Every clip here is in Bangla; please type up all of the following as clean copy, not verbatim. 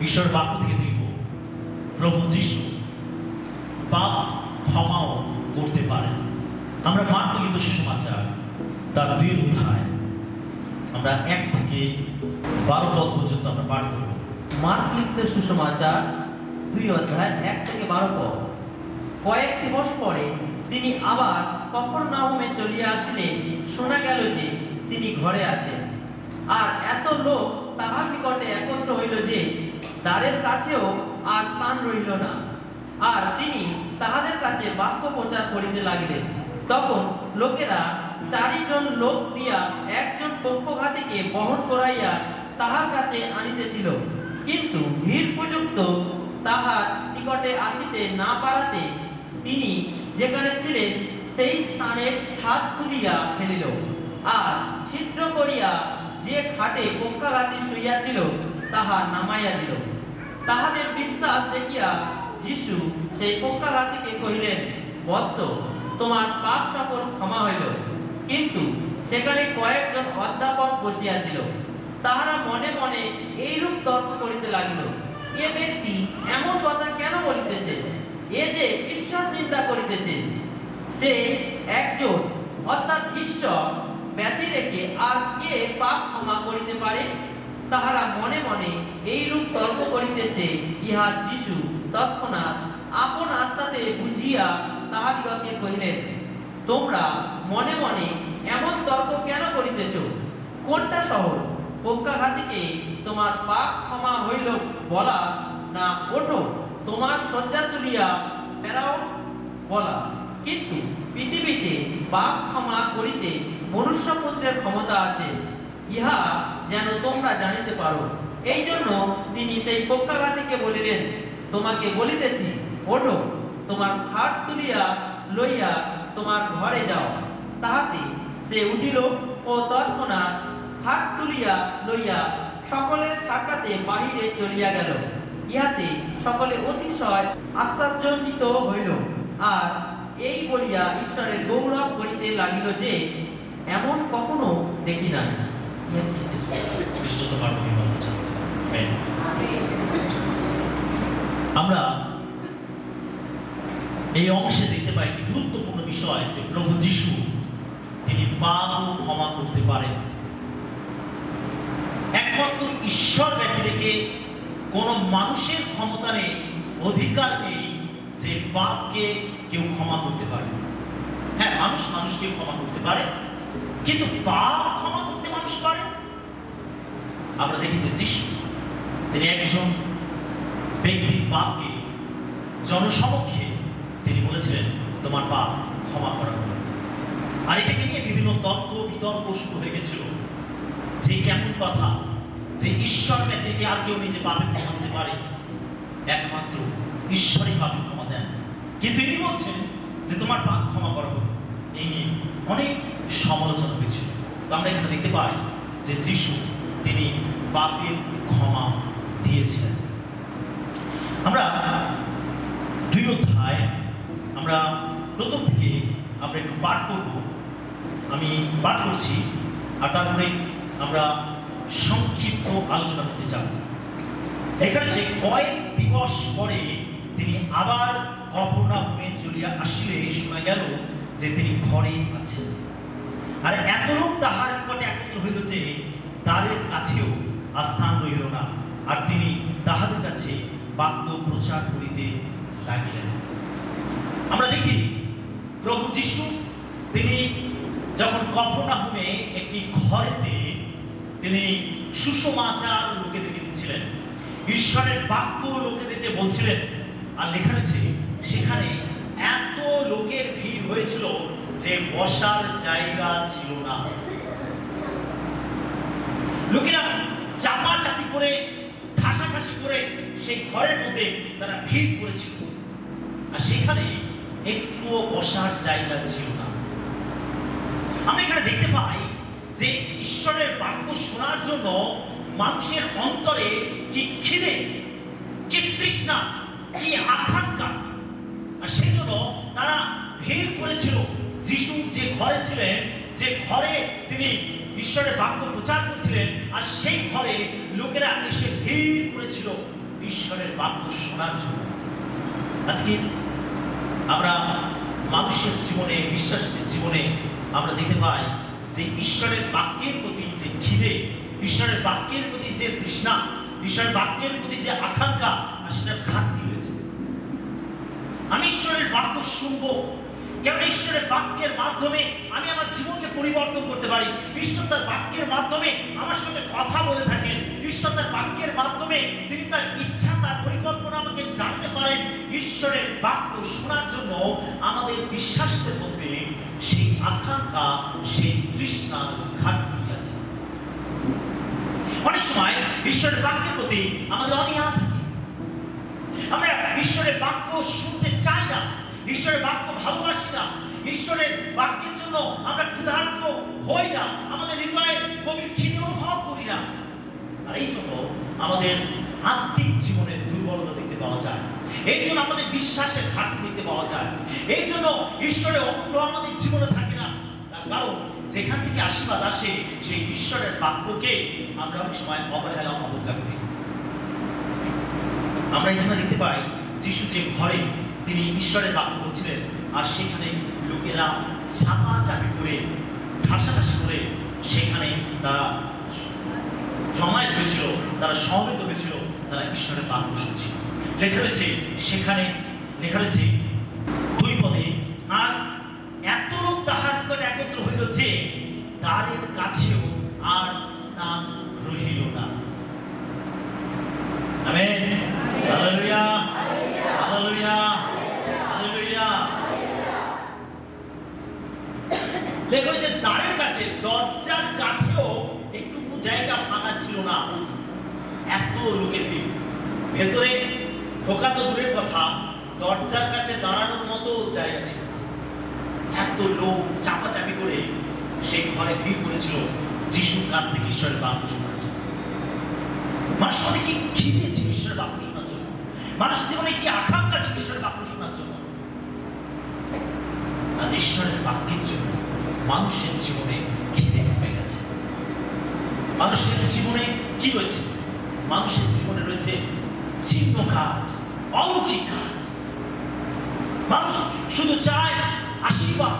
ঈশ্বরের বাক্য থেকে দেখব প্রভু যিশু পাপ ক্ষমাও করতে পারেন। আমরা মার্ক লিখিত সুসমাচার তার 2 অধ্যায় আমরা 1 থেকে 12 পদ পর্যন্ত আমরা পাঠ করব। মার্ক লিখিত সুসমাচার 2 অধ্যায় 1 থেকে 12 পদ। কয়েক দিবস পরে তিনি আবার কফরনাহুমে চলিয়া আসিলে শোনা গেল যে তিনি ঘরে আছেন। আর এত লোক তাহার নিকটে একত্র হইল যে দ্বারের কাছেও আর স্থান রহিল না। আর তিনি তাহাদের কাছে বাক্য প্রচার করিতে লাগিলেন। তখন লোকেরা 4 জন লোক দিয়া একজন পক্ষঘাতীকে বহন করাইয়া তাহার কাছে আনিতেছিল। কিন্তু ভিড় উপযুক্ত তাহার নিকটে আসিতে না পারাতে তিনি যেখানে ছিলেন সেই স্থানের ছাদ খুলিয়া ফেলিল, আর ছিদ্র করিয়া যে খাটে পক্ষাঘাতী শুইয়াছিল তাহা নামাইয়া দিল। তাহাদের বিশ্বাস দেখিয়া যিশু সেই পক্ষাঘাতীকে কহিলেন, বৎস, তোমার পাপ সকল ক্ষমা হইল। কিন্তু সেখানে কয়েকজন অধ্যাপক বসিয়াছিল। তাহারা মনে মনে এইরূপ তর্ক করিতে লাগিল, এ ব্যক্তি এমন কথা কেন বলিতেছে? এ যে ঈশ্বর নিন্দা করিতেছে। সে একজন অর্থাৎ ঈশ্বর ব্যতি রেখে আর কে পাপ ক্ষমা করিতে পারে? তাহারা মনে মনে এইরূপ তর্ক করিতেছে। ইহা যিশু তৎক্ষণাৎ আপন আত্মাতে বুঝিয়া তাহাদিগকে কহিলেন, তোমরা মনে মনে এমন তর্ক কেন করিতেছ? কোনটা সহজ, পক্ষাঘাতীকে তোমার পাপ ক্ষমা হইল বলা, না ওঠো তোমার শয্যা তুলিয়া বেড়াও বলা? কিন্তু পৃথিবীতে পাপ ক্ষমা করিতে মনুষ্যপুত্রের ক্ষমতা আছে, ইহা যেন তোমরা জানিতে পারো। এই জন্য তিনি সেই পক্ষাঘাতীকে বলিলেন, তোমাকে বলিতেছি, ওঠো তোমার খাট তুলিয়া লইয়া তোমার ঘরে যাও। তাহাতে সে উঠিল ও তৎক্ষণাৎ খাট তুলিয়া লইয়া সকলের সাক্ষাতে বাহিরে চলিয়া গেল। ইহাতে সকলে অতিশয় আশ্চর্যান্বিত হইল, আর এই বলিয়া ঈশ্বরের গৌরব করিতে লাগিল যে এমন কখনো দেখি নাই। আমরা এই অংশে দেখতে পাই একটি গুরুত্বপূর্ণ বিষয় যে প্রভু যিশু তিনি পাপও ক্ষমা করতে পারেন। একমাত্র ঈশ্বর ব্যতি রেখে কোন মানুষের ক্ষমতা নেই, অধিকার নেই যে পাপকে কেউ ক্ষমা করতে পারে। হ্যাঁ, মানুষ মানুষকে ক্ষমা করতে পারে, কিন্তু পাপ ক্ষমা করতে মানুষ পারে? আমরা দেখি যে যিশু তিনি একজন ব্যক্তির পাপকে জনসমক্ষে তিনি বলেছিলেন, তোমার পাপ ক্ষমা করা হলো। আর এটাকে নিয়ে বিভিন্ন তর্ক বিতর্ক শুরু হয়ে গেছিল যে কেমন কথা, যে ঈশ্বর ব্যতীত আর কেউ নিজে পাপের ক্ষমা দিতে পারে? একমাত্র ঈশ্বরই পাপের ক্ষমা দেন। কিন্তু ইনি বলছেন যে তোমার পাপ ক্ষমা করা হলো। এই নিয়ে অনেক সমালোচনা হয়েছিল। তো আমরা এখানে দেখতে পাই যে যিশু তিনি পাপের ক্ষমা দিয়েছিলেন। আমরা 2 অধ্যায় আমরা প্রথম থেকে আমরা একটু পাঠ করব। আমি পাঠ করছি, আর তারপরে আমরা সংক্ষিপ্ত আলোচনা করতে চাই। এখানে যে কয়েক দিবস পরে তিনি আবার কফরনাহুমে চলিয়া আসিলে শোনা গেল যে তিনি ঘরে আছেন। আর এত লোক তাহার নিকটে একত্র হইল যে দ্বারের কাছেও আর স্থান রইল না। আর তিনি তাহাদের কাছে বাক্য প্রচার করিতে লাগিলেন। আমরা দেখি প্রভু যিশু তিনি যখন কফরনাহুমে একটি ঘরেতে তিনি সুসমাচার লোকেদেরকে দিচ্ছিলেন, ঈশ্বরের বাক্য লোকেদেরকে বলছিলেন। আর লেখা রয়েছে সেখানে এত লোকের ভিড় হয়েছিল যে বসার জায়গা ছিল না। লোকেরা চাপাচাপি করে ঠাসাঠাসি করে সেই ঘরের মধ্যে তারা ভিড় করেছিল, আর সেখানে একটুও বসার জায়গা ছিল না। আমরা এখানে দেখতে পাই যে ঈশ্বরের বাক্য শোনার জন্য মানুষের অন্তরে কি খিদে, কি তৃষ্ণা, কি আকাঙ্ক্ষা, আর সেই জন্য তারা ভিড় করেছিল। যিশু যে ঘরে ছিলেন, যে ঘরে তিনি ঈশ্বরের বাক্য প্রচার করছিলেন, আর সেই ঘরে লোকেরা এসে ভিড় করেছিল ঈশ্বরের বাক্য শোনার জন্য। আজকে আমরা মানুষের জীবনে, বিশ্বাসীদের জীবনে আমরা দেখতে পাই যে ঈশ্বরের বাক্যের প্রতি যে খিদে, ঈশ্বরের বাক্যের প্রতি যে তৃষ্ণা, ঈশ্বরের বাক্যের প্রতি যে আকাঙ্ক্ষা, আর সেটার ঘাটতি রয়েছে। আমি ঈশ্বরের বাক্য শুনবো, কেন ঈশ্বরের বাক্যের মাধ্যমে আমি আমার জীবনকে পরিবর্তন করতে পারি। ঈশ্বর তার বাক্যের মাধ্যমে আমার সঙ্গে কথা বলে থাকেন। ঈশ্বর তার বাক্যের মাধ্যমে তিনি তার ইচ্ছা, তার পরিকল্পনা আমাকে জানতে পারেন। ঈশ্বরের বাক্য শোনার জন্য আমাদের বিশ্বাসীদের মধ্যে সেই আকাঙ্ক্ষা, সেই তৃষ্ণার ঘাটতি আছে। অনেক সময় ঈশ্বরের বাক্যের প্রতি আমাদের অনীহা থাকে। আমরা ঈশ্বরের বাক্য শুনতে চাই না, ঈশ্বরের বাক্য ভালোবাসি না, ঈশ্বরের বাক্যের জন্য আমরা ক্ষুধার্ত হই না, আমাদের হৃদয়ে গভীর খিদে অনুভব করি না। আর এই জন্য আমাদের আত্মিক জীবনের দুর্বলতা দেখতে পাওয়া যায়, এই জন্য আমাদের বিশ্বাসের ঘাটতি দেখতে পাওয়া যায়, এই জন্য ঈশ্বরের অনুগ্রহ আমাদের জীবনে থাকে না। তার কারণ যেখান থেকে আশীর্বাদ আসে সেই ঈশ্বরের বাক্যকে আমরা অনেক সময় অবহেলা, অবজ্ঞা করি। আমরা এখানে দেখতে পাই যিশু যে ঘরে তিনি ঈশ্বরের বাক্য বলছিলেন, আর সেখানে লোকেরা চাপাচাপি করে, ঠাসাঠাসি করে সেখানে তারা জমায়েত হয়েছিল, তারা সমবেত হয়েছিল, তারা ঈশ্বরের বাক্য শুনছিল। লেখা রয়েছে সেখানে, লেখা রয়েছে 2 পদে, আর এত লোক তাহার নিকট একত্র হইল যে দ্বারের কাছেও আর স্থান রহিল না। Amen, hallelujah, hallelujah, hallelujah. লেখা রয়েছে দ্বারের কাছে, দরজার কাছেও একটুকু জায়গা ফাঁকা ছিল না। এত লোকের ভিড়, ভেতরে ঢোকা তো দূরের কথা, দরজার কাছে দাঁড়ানোর মতো জায়গা ছিল না। এত লোক চাপাচাপি করে সেই ঘরে ভিড় করেছিল যিশুর কাছ থেকে ঈশ্বরের বাক্য শোনার জন্য। মানুষ অনেকে খিদে ছিল ঈশ্বরের বাক্য শোনার জন্য, মানুষের জীবনে কি আকাঙ্ক্ষা ছিল ঈশ্বরের বাক্য শোনার জন্য। আজ ঈশ্বরের বাক্যের জন্য মানুষের জীবনে খিদে কমে গেছে। মানুষের জীবনে কি রয়েছে? মানুষের জীবনে রয়েছে চিহ্ন কাজ, অলৌকিক কাজ। মানুষ শুধু চায় আশীর্বাদ,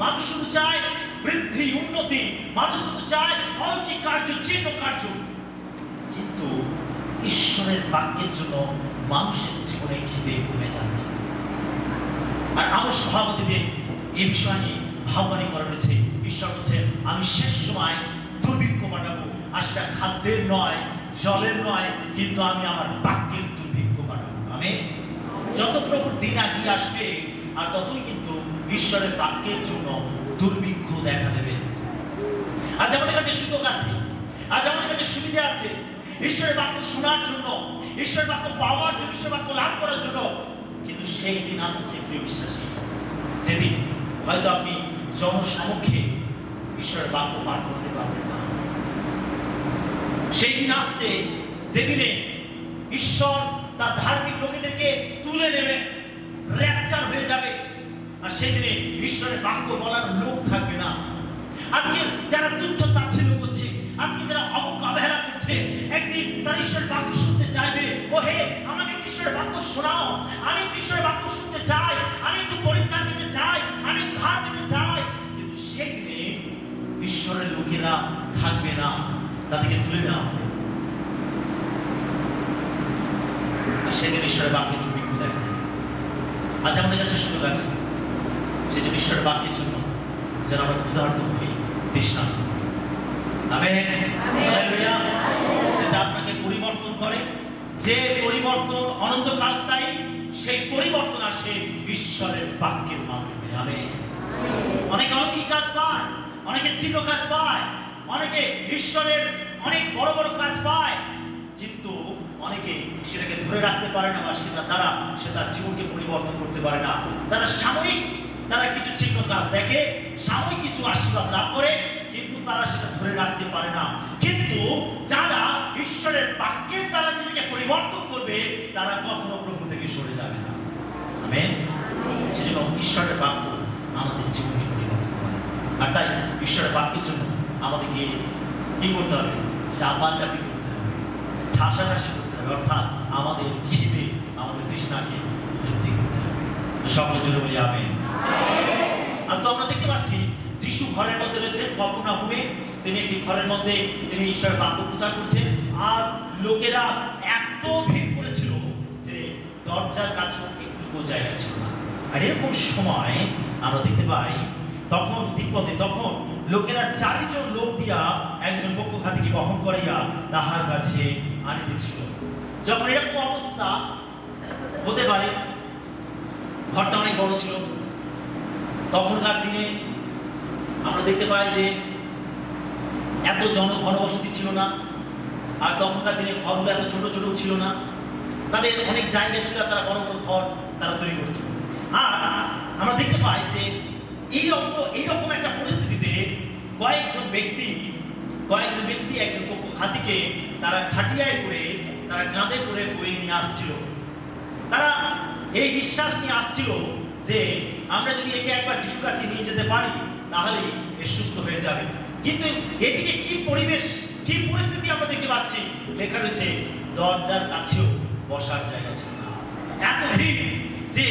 মানুষ শুধু চায় বৃদ্ধি, উন্নতি, মানুষ শুধু চায় অলৌকিক কার্য, চিহ্ন কার্য। কিন্তু ঈশ্বরের বাক্যের জন্য মানুষের জীবনে খিদে কমে যাচ্ছে। আর আমার সভাপতিদের এই বিষয় নিয়ে ভাববানি করা রয়েছে। ঈশ্বর বলছে, আমি শেষ সময় দুর্ভিক্ষ পাঠাবো, আর সেটা খাদ্যের নয়, জলের নয়, কিন্তু আমি আমার বাক্যের দুর্ভিক্ষ পাঠাবো। আমি যত প্রভুর দিন এগিয়ে আসবে, আর ততই কিন্তু ঈশ্বরের বাক্যের জন্য দুর্ভিক্ষ দেখা দেবে। আজ আমাদের কাছে সুযোগ আছে, আজ আমাদের কাছে সুবিধা আছে ঈশ্বরের বাক্য শোনার জন্য, ঈশ্বরের বাক্য পাওয়ার জন্য, ঈশ্বরের বাক্য লাভ করার জন্য। কিন্তু সেই দিন আসছে প্রিয় বিশ্বাসী, যেদিন হয়তো আপনি জনসমক্ষে ঈশ্বরের বাক্য পাঠ করতে পারবেন না। সেই দিন আসছে যেদিনে ঈশ্বর তার ধার্মিক লোকেদেরকে তুলে নেবে, র্যাপচার হয়ে যাবে, আর সেই দিনে ঈশ্বরের বাক্য বলার লোক থাকবে না। আজকে যারা তুচ্ছ তাচ্ছিল্য করছে, আজকে যারা অবহেলা করছে, একদিন তার ঈশ্বরের বাক্য শুনতে চাইবে। ও হে, আমাকে ঈশ্বরের বাক্য শোনাও, আমি ঈশ্বরের বাক্য শুনতে চাই, আমি একটু পরিত্রাণ পেতে চাই, আমি উদ্ধার পেতে চাই। কিন্তু সেই দিনে ঈশ্বরের লোকেরা থাকবে না, তাদেরকে তুলে নেওয়া হবে। আর সেদিন ঈশ্বরের বাক্যে দুর্ভিক্ষ দেখা দেবে। আজ আমাদের কাছে সুযোগ আছে, সেই জন্য ঈশ্বরের বাক্যের জন্য যেন আমরা ক্ষুধার্ত হই, তৃষ্ণার্ত হই। Amen, hallelujah. যেটা আপনাকে পরিবর্তন করে, যে পরিবর্তন অনন্তকাল স্থায়ী, সেই পরিবর্তন আসে ঈশ্বরের বাক্যের মাধ্যমে। আমেন। অনেকে অলৌকিক কাজ পায়, অনেকে চিহ্ন কাজ পায়, অনেকে ঈশ্বরের অনেক বড় বড় কাজ পায়, কিন্তু অনেকে সেটাকে ধরে রাখতে পারে না, বা সেটা দ্বারা সে তার জীবনকে পরিবর্তন করতে পারে না। তারা সাময়িক, তারা কিছু চিহ্ন কাজ দেখে, সাময়িক কিছু আশীর্বাদ লাভ করে, কিন্তু তারা সেটা ধরে রাখতে পারে না। কিন্তু যারা ঈশ্বরের বাক্যের দ্বারা নিজেকে পরিবর্তন করবে, তারা কখনো প্রভু থেকে সরে যাবে না। আমেন। সেজন্য ঈশ্বরের বাক্য আমাদের জীবনকে পরিবর্তন করে। আর তাই ঈশ্বরের বাক্যের জন্য আমাদেরকে কি করতে হবে? চাপাচাপি করতে হবে, ঠাসাঠাসি করতে হবে। অর্থাৎ আমাদের খিদে, আমাদের তৃষ্ণাকে বৃদ্ধি করতে হবে। তো সকলে জুড়ে বলি আমেন। আর তো আমরা দেখতে পাচ্ছি যিশু ঘরের মধ্যে রয়েছেন কফরনাহুমে। তিনি একটি ঘরের মধ্যে তিনি ঈশ্বরের বাক্য প্রচার করছেন, আর লোকেরা এত ভিড় করেছিল যে দরজার কাছে একটুকু জায়গা ছিল না। আর এরকম সময় আমরা দেখতে পাই তখন তিব্বতে তখন লোকেরা 4 জন লোক দিয়া একজন পক্ষঘাতীকে বহন করাইয়া তাহার কাছে আনিতেছিল। যখন এরকম অবস্থা হতে পারে, ঘরটা অনেক বড় ছিল, তখনকার দিনে আমরা দেখতে পাই যে এত ঘনবসতি ছিল না, আর তখনকার দিনে ঘরগুলো এত ছোট ছোট ছিল না, তাদের অনেক জায়গা ছিল, তারা বড় বড় ঘর তারা তৈরি করত। আর আমরা দেখতে পাই যে এইরকম একটা পরিস্থিতিতে কয়েকজন ব্যক্তি একজন পক্ষঘাতীকে তারা খাটিয়ায় করে, তারা কাঁধে করে বয়ে নিয়ে আসছিল। তারা এই বিশ্বাস নিয়ে আসছিল যে আমরা যদি একে একবার যিশুর কাছে নিয়ে যেতে পারি তাহলে এ সুস্থ হয়ে যাবে। কিন্তু এদিকে কি পরিবেশ, কি পরিস্থিতি আমরা দেখতে পাচ্ছি, লেখা রয়েছে দরজার কাছেও বসার জায়গা ছিল না। এত ভিড় যে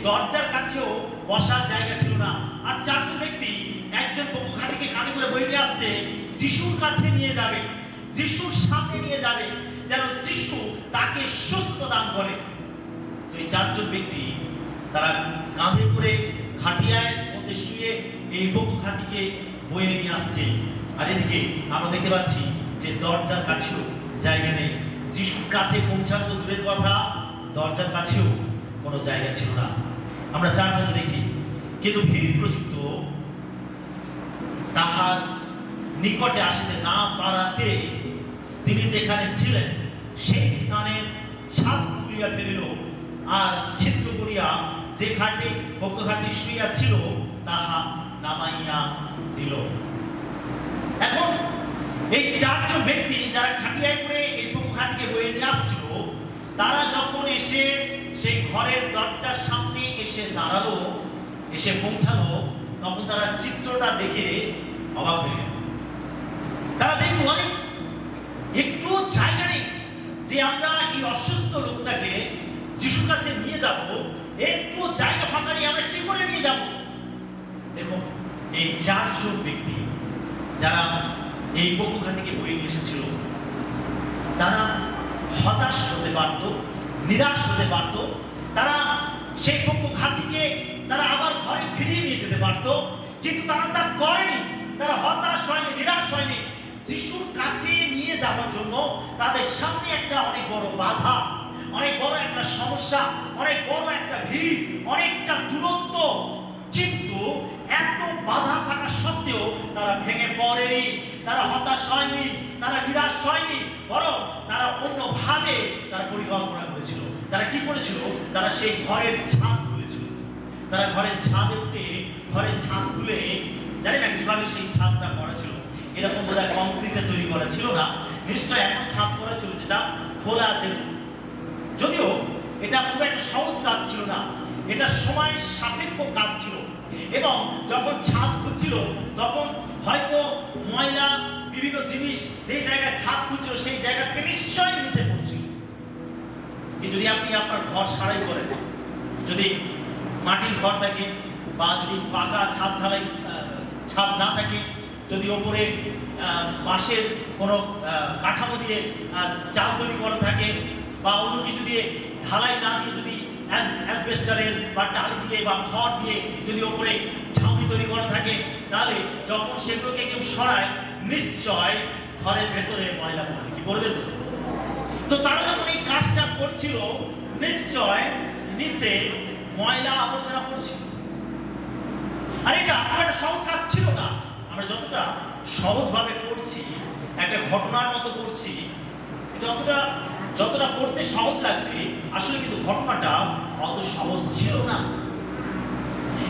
দরজার কাছেও বসার জায়গা ছিল না। আর 4 জন ব্যক্তি একজন পক্ষঘাতীকে কাঁধে করে বয়ে নিয়ে আসছে, যিশুর কাছে নিয়ে যাবে, যিশুর সামনে নিয়ে যাবে, যেন যিশু তাকে সুস্থতা দান করে। তো এই 4 জন ব্যক্তি তারা কাঁধে করে খাটিয়ায় মধ্যে শুয়ে এই পক্ষঘাতীকে বয়ে নিয়ে আসছে। আর এদিকে আমরা দেখতে পাচ্ছি যে দরজার কাছেও জায়গা নেই। যিশুর কাছে পৌঁছানো তো দূরের কথা, দরজার কাছেও কোনো জায়গা ছিল না। আমরা 4 পদে দেখি, কিন্তু ভিড় প্রযুক্ত তাহার নিকটে আসিতে না পারাতে তিনি যেখানে ছিলেন সেই স্থানের ছাদ খুলিয়া ফেলিল, আর ছিদ্র করিয়া যে ঘাটে পক্ষঘাতী শুইয়া ছিল তাহা নামাইয়া দিল। এখন এই 4 জন ব্যক্তি যারা খাটিয়ায় করে এই পক্ষঘাতীকে বয়ে নিয়ে আসছিল, তারা যখন এসে সেই ঘরের দরজার সামনে এসে দাঁড়ালো, এসে পৌঁছালো, তখন তারা চিত্রটা দেখে অবাক হয়ে গেল। তারা দেখলো অনেক একটু জায়গা নেই যে আমরা এই অসুস্থ লোকটাকে যিশুর কাছে নিয়ে যাব, একটু জায়গা ফাঁকা নেই, আমরা কি করে নিয়ে যাব? দেখুন, এই 4 জন ব্যক্তি যারা এই পক্ষঘাতীকে বয়ে নিয়ে এসেছিল, তারা হতাশ হতে পারত, নিরাশ হতে পারত, তারা সেই পক্ষঘাতীকে তারা আবার ঘরে ফিরিয়ে নিয়ে যেতে পারত, কিন্তু তারা তা করেনি। তারা হতাশ হয়নি, নিরাশ হয়নি। যিশুর কাছে নিয়ে যাওয়ার জন্য তাদের সামনে একটা অনেক বড় বাধা, অনেক বড় একটা সমস্যা, অনেক বড় একটা ভিড়, অনেকটা দূরত্ব। কিন্তু এত বাধা থাকা সত্ত্বেও তারা ভেঙে পড়েনি, তারা হতাশ হয়নি, তারা নিরাশ হয়নি, বরং তারা অন্যভাবে তারা পরিকল্পনা করেছিল। তারা কি করেছিল? তারা সেই ঘরের ছাদ খুলেছিল। তারা ঘরের ছাদে উঠে ঘরের ছাদ খুলে, জানি না কিভাবে সেই ছাদটা করা ছিল, এরকম বোধহয় কংক্রিটে তৈরি করা ছিল না, নিশ্চয় এমন ছাদ করা ছিল যেটা খোলা আছে। যদিও এটা খুব একটা সহজ কাজ ছিল না, এটা সময় সাপেক্ষ কাজ ছিল। এবং যখন ছাদ খুঁজছিল তখন হয়তো ময়লা বিভিন্ন জিনিস যে জায়গায় ছাদ খুঁজছিল সেই জায়গা থেকে নিশ্চয়ই নিচে পড়ছিল। যদি আপনি আপনার ঘর সারাই করেন, যদি মাটির ঘর থাকে বা যদি পাকা ছাদ না থাকে, যদি ওপরে বাঁশের কোনো কাঠামো দিয়ে চাল তৈরি করা থাকে বা অন্য কিছু দিয়ে ঢালাই না দিয়ে যদি অ্যাসবেস্টারের বা টালি দিয়ে বা খড় দিয়ে যদি ওপরে ছাউনি তৈরি করা থাকে, তাহলে যখন সেগুলোকে কেউ সরায় নিশ্চয় ঘরের ভেতরে ময়লা পড়বে। কি পড়বে? তো তারা যখন এই কাজটা করছিল নিশ্চয় নিচে ময়লা আবর্জনা পড়ছিল। আর এটা একটা সহজ কাজ ছিল না। আমরা যতটা সহজভাবে করছি, একটা ঘটনার মতো করছি, যতটা পড়তে সহজ লাগছে, আসলে কিন্তু ঘটনাটা অত সহজ ছিল না।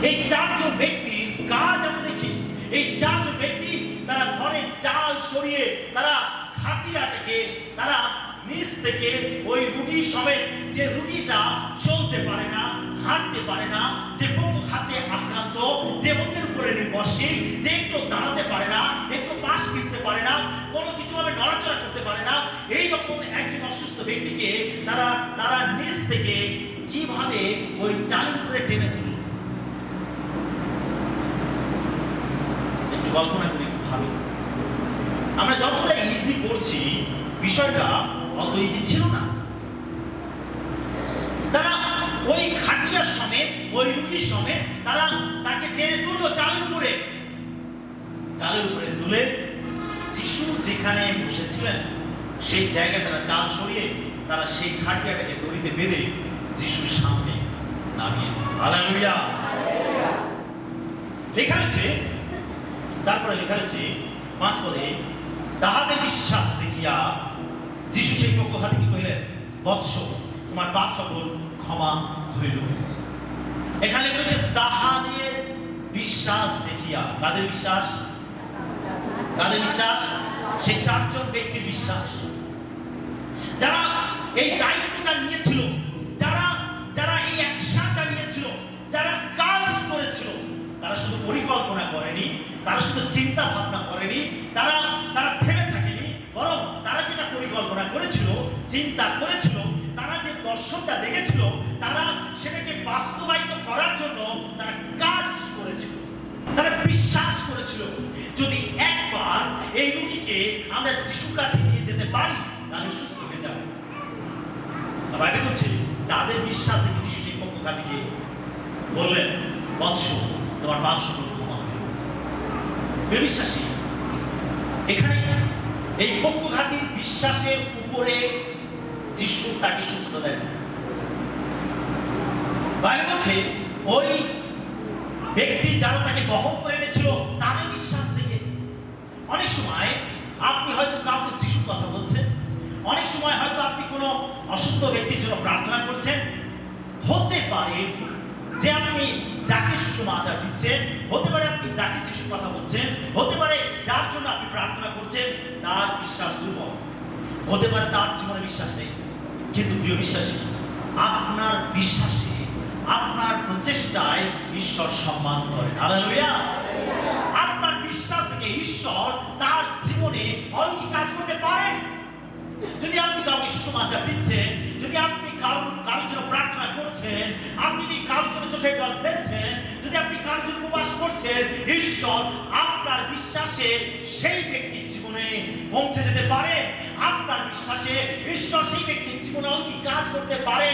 এই 4 জন ব্যক্তির কাজ আমরা দেখি, এই 4 জন ব্যক্তি তারা ঘরের চাল সরিয়ে, তারা খাটিয়াটাকে তারা নিচ থেকে ওই রুগী সমেত, যে রুগীটা চলতে পারে না, হাঁটতে পারে না, যে পক্ষঘাতে আক্রান্ত, যে অন্যের উপরে নির্ভরশীল, যে একটু দাঁড়াতে পারে না, একটু পাশ ফিরতে পারে না, কোনো কিছু ভাবে নড়াচড়া করতে পারে না, এই রকম একজন অসুস্থ ব্যক্তিকে তারা তারা নিচ থেকে কিভাবে ওই চালের উপরে টেনে তুলল? একটু কল্পনা করে একটু ভাবি। আমরা যতটা ইজি করছি, বিষয়টা অত ইজি ছিল না। তারা ওই খাটিয়ার সমেত, ওই রুগীর সমেত তারা তাকে টেনে তুললো চালের উপরে। চালের উপরে তুলে যিশু যেখানে বসেছিলেন সেই জায়গায় তারা চাল সরিয়ে তারা সেই খাটিয়াটাকে দড়িতে বেঁধে যিশুর সামনে নামিয়ে দিল। হালেলুয়া। লেখা রয়েছে, তারপরে লেখা রয়েছে 5 পদে, তাহাদের বিশ্বাস দেখিয়া যিশু সেই পক্ষঘাতীকে কহিলেন, বৎস, তোমার পাপ সকল ক্ষমা হইল। এখানে লেখা রয়েছে তাহাদের বিশ্বাস দেখিয়া। কাদের বিশ্বাস? কাদের বিশ্বাস? সেই 4 জন ব্যক্তির বিশ্বাস, যারা এই দায়িত্বটা নিয়েছিল, যারা যারা এই অ্যাকশনটা নিয়েছিল, যারা কাজ করেছিল। তারা শুধু পরিকল্পনা করেনি, তারা শুধু চিন্তা ভাবনা করেনি, তারা তারা থেমে থাকেনি, বরং তারা যেটা পরিকল্পনা করেছিল, চিন্তা করেছিল, তারা যে দর্শনটা দেখেছিল, তারা সেটাকে বাস্তবায়িত করার জন্য তারা কাজ করেছিল, তারা বিশ্বাস করেছিল। যদি একবার এই রোগীকে আমরা যিশুর কাছে নিয়ে যেতে পারি, তাহলে সুস্থ হয়ে যাবে। বাইবেল বলছে তাদের বিশ্বাস দেখে যিশু সেই পক্ষঘাতীকে বললেন, বৎস, তোমার পাপ সকল ক্ষমা হইল। প্রিয় বিশ্বাসী, এখানে এই পক্ষঘাতীর বিশ্বাসের উপরে যিশু তাকে সুস্থতা দেন। বাইবেল বলছে ওই ব্যক্তি যারা তাকে বহন করে এনেছিল তাদের বিশ্বাস দেখে। অনেক সময় আপনি হয়তো কাউকে যিশুর কথা বলছেন, অনেক সময় হয়তো আপনি কোনো অসুস্থ ব্যক্তির জন্য প্রার্থনা করছেন। হতে পারে যে আপনি যাকে সুসমাচার দিচ্ছেন, হতে পারে আপনি যাকে যিশুর কথা বলছেন, হতে পারে যার জন্য আপনি প্রার্থনা করছেন তার বিশ্বাস দুর্বল, হতে পারে তার জীবনে বিশ্বাস নেই। কিন্তু প্রিয় বিশ্বাসী, আপনার বিশ্বাসে, আপনার প্রচেষ্টায় ঈশ্বর সম্মান করেন। হালেলুয়া। আপনার বিশ্বাস থেকে ঈশ্বর তার জীবনে অলৌকিক কাজ করতে পারেন। যদি আপনি কাউকে সুসমাচার দিচ্ছেন, যদি আপনি কারোর জন্য প্রার্থনা করছেন, আপনি যদি কারোর জন্য চোখে জল ফেলছেন, যদি আপনি কারোর জন্য উপবাস করছেন, ঈশ্বর আপনার বিশ্বাসে সেই ব্যক্তির জীবনে পৌঁছে যেতে পারে। আপনার বিশ্বাসে ঈশ্বর সেই ব্যক্তির জীবনে অলৌকিক কাজ করতে পারে।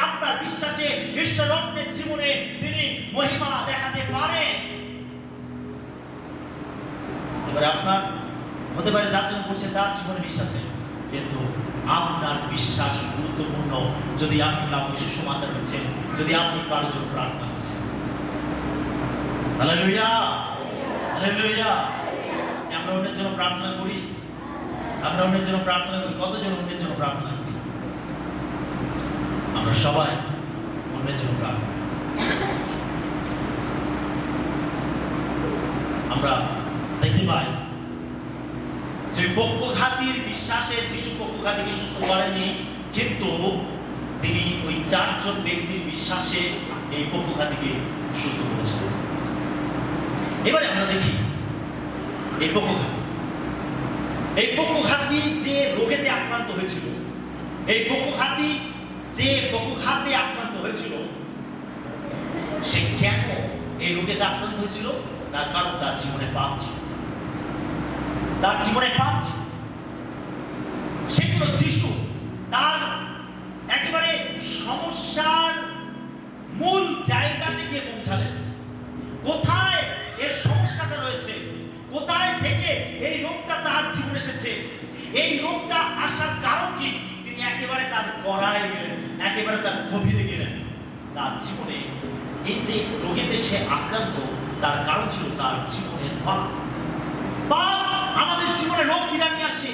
আপনার বিশ্বাসে ঈশ্বর অন্যের জীবনে তিনি মহিমা দেখাতে পারে। এবারে আপনার হতে পারে যার জন্য করছেন তার জীবনে বিশ্বাস নেই, কিন্তু আপনার বিশ্বাস গুরুত্বপূর্ণ। যদি আপনি কাউকে সুসমাচার দিচ্ছেন, যদি আপনি কারোর জন্য প্রার্থনা করছেন। Hallelujah, hallelujah. আমরা অন্যের জন্য প্রার্থনা করি, আমরা অন্যের জন্য প্রার্থনা করি। কতজন অন্যের জন্য প্রার্থনা করি? আমরা সবাই অন্যের জন্য প্রার্থনা করি। আমরা দেখতে পাই যে পক্ষঘাতীর বিশ্বাসে যিশু পক্ষঘাতীকে সুস্থ করেননি, কিন্তু তিনি ওই 4 জন ব্যক্তির বিশ্বাসে এই পক্ষঘাতীকে সুস্থ করেছেন। এবারে আমরা দেখি এই পক্ষঘাতী যে রোগেতে আক্রান্ত হয়েছিল, এই পক্ষঘাতী যে পক্ষঘাতে আক্রান্ত হয়েছিল, সে কেন এই রোগেতে আক্রান্ত হয়েছিল? তার কারণ তার জীবনে পাপ ছিল, তার জীবনে পাপ ছিল। সেজন্য যিশু তার একেবারে সমস্যার মূল জায়গাতে গিয়ে পৌঁছালেন। কোথায় এর সমস্যাটা রয়েছে, কোথায় থেকে এই রোগটা তার জীবনে এসেছে, এই রোগটা আসার কারণ কি, তিনি একেবারে তার গড়ায় গেলেন, একেবারে তার গভীরে গেলেন। তার জীবনে এই যে রোগেতে সে আক্রান্ত, তার কারণ ছিল তার জীবনের পাপ। পাপ আমাদের জীবনে রোগ পীড়া নিয়ে আসে,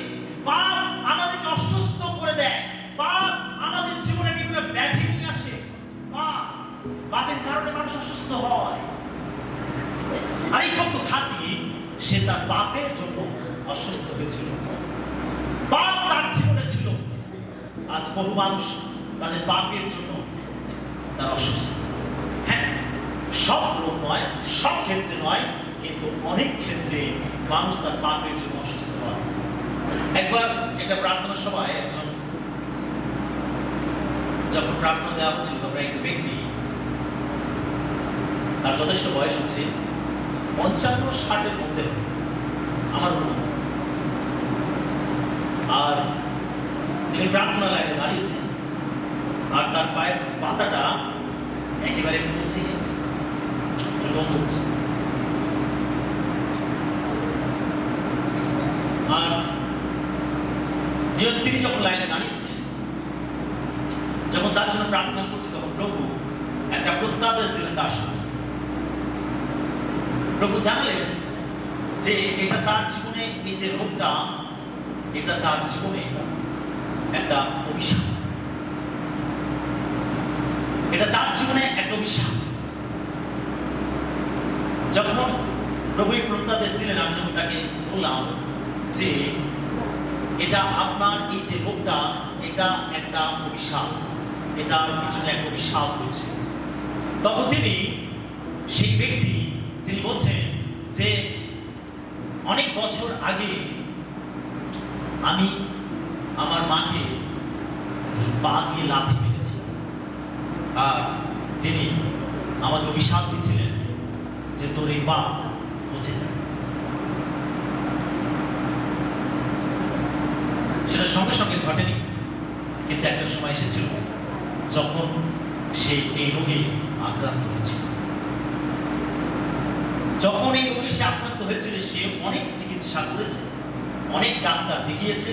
পাপ আমাদেরকে অসুস্থ করে দেয়, পাপ আমাদের জীবনে বিভিন্ন ব্যাধি নিয়ে আসে। পাপের কারণে মানুষ অসুস্থ হয়। আর এই পক্ষঘাতী সে তার পাপের জন্য অসুস্থ হয়েছিল, পাপ তার জীবনে ছিল। আজ বহু মানুষ তাদের পাপের জন্য তারা অসুস্থ। সব রোগ নয়, সব ক্ষেত্রে নয়, কিন্তু অনেক ক্ষেত্রে মানুষ তার পাপের জন্য অসুস্থ হয়। একবার একটা প্রার্থনা সভায় একজন যখন প্রার্থনা দেওয়া হচ্ছিল, তখন একজন ব্যক্তি, তার যথেষ্ট বয়স হচ্ছে 55-60-এর মধ্যে আমার অনুমান, আর তিনি প্রার্থনা লাইনে দাঁড়িয়েছেন আর তার পায়ের পাতাটা একেবারে মুছে গেছে, গন্ধ হচ্ছে। আর তিনি যখন লাইনে দাঁড়িয়েছেন, যখন তার জন্য প্রার্থনা করছে, তখন প্রভু একটা প্রত্যাদেশ দিলেন তার সামনে। প্রভু জানলেন যে এটা তার জীবনে, এই যে রোগটা, এটা তার জীবনে একটা অভিশাপ, এটা তার জীবনে একটা অভিশাপ। যখন প্রভু এই প্রত্যাদেশ দিলেন, আমি যখন তাকে বললাম যে এটা আপনার এই যে রোগটা, এটা একটা অভিশাপ, এটার পিছনে একটা অভিশাপ হয়েছে, তখন তিনি, সেই ব্যক্তি, তিনি বলছেন যে অনেক বছর আগে আমি আমার মাকে পা দিয়ে লাথি মেরেছি, আর তিনি আমাকে অভিশাপ দিয়েছিলেন যে তোর এই পা মুছে যাবে। সেটা সঙ্গে সঙ্গে ঘটেনি, কিন্তু একটা সময় এসেছিল যখন সে এই রোগে আক্রান্ত হয়েছিল। যখন এই রোগে সে আক্রান্ত হয়েছিল, সে অনেক চিকিৎসা করেছে, অনেক ডাক্তার দেখিয়েছে,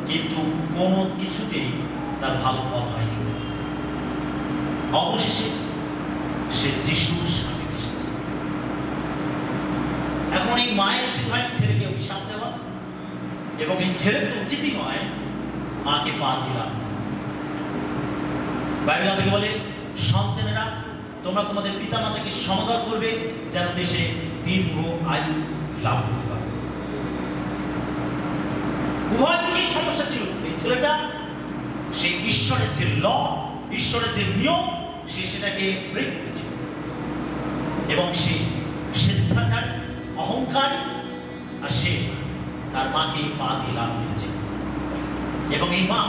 কিন্তু কোনো কিছুতেই তার ভালো ফল হয়নি। অবশেষে সে যিশুর সামনে এসেছে। এখন এই মায়ের উচিত হয়নি ছেলেকে অভিশাপ দেওয়া, এবং এই ছেলের তো উচিতই নয় মাকে পা দিয়ে লাথি। বাইবেল আমাদেরকে বলে, সন্তানেরা তোমরা তোমাদের পিতা মাতাকে সমাদর করবে, যেন দেশে দীর্ঘ আয়ু লাভ করতে পারে। উভয় দিকেই সমস্যা ছিল। এই ছেলেটা সেই ঈশ্বরের যে ল, ঈশ্বরের যে নিয়ম, সে সেটাকে ব্রেক করেছিল, এবং সে স্বেচ্ছাচারী, অহংকারী, আর সে তার মাকে পা দিয়ে লাভ দিয়েছিল, এবং এই মা